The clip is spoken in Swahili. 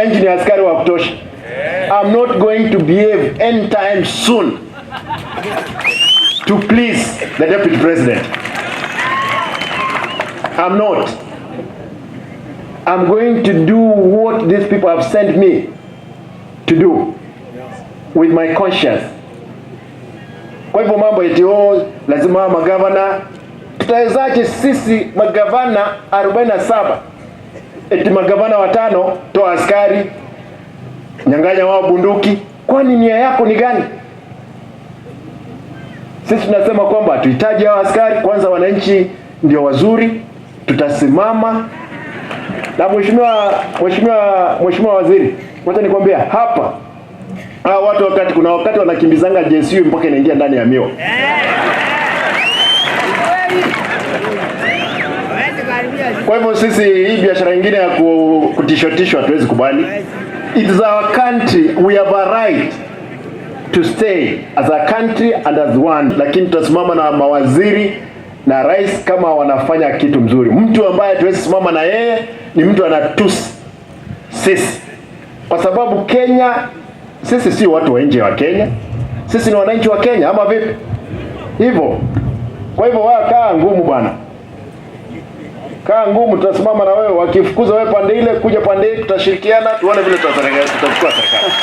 Ni askari wa kutosha. I'm not going to behave anytime soon to please the deputy president. I'm not. I'm going to do what these people have sent me to do with my conscience. Kwa hivyo mambo eti lazima magavana, tutawezaje sisi magavana 47 eti magavana 5 toa askari, nyang'anya wao bunduki? Kwani nia yako ni gani? Sisi tunasema kwamba tuhitaji hao askari, kwanza wananchi ndio wazuri, tutasimama. Na mheshimiwa waziri, wacha nikwambia hapa, watu kuna wakati wanakimbizanga JSU mpaka inaingia ndani ya miwa. Kwa hivyo sisi hii biashara nyingine ya kutishotishwa hatuwezi kubali. It is our country, we have a right to stay as a country and as one. Lakini tutasimama na mawaziri na rais kama wanafanya kitu mzuri. Mtu ambaye tuwezi simama na yeye ni mtu anatusi sisi, kwa sababu Kenya, sisi si watu wa nje wa Kenya, sisi ni wananchi wa Kenya, ama vipi? Hivyo kwa hivyo kaa ngumu bwana, kaa ngumu, tutasimama na wewe. Wakifukuza wewe pande ile, kuja pande hii, tutashirikiana tuone vile tutachukua serikali.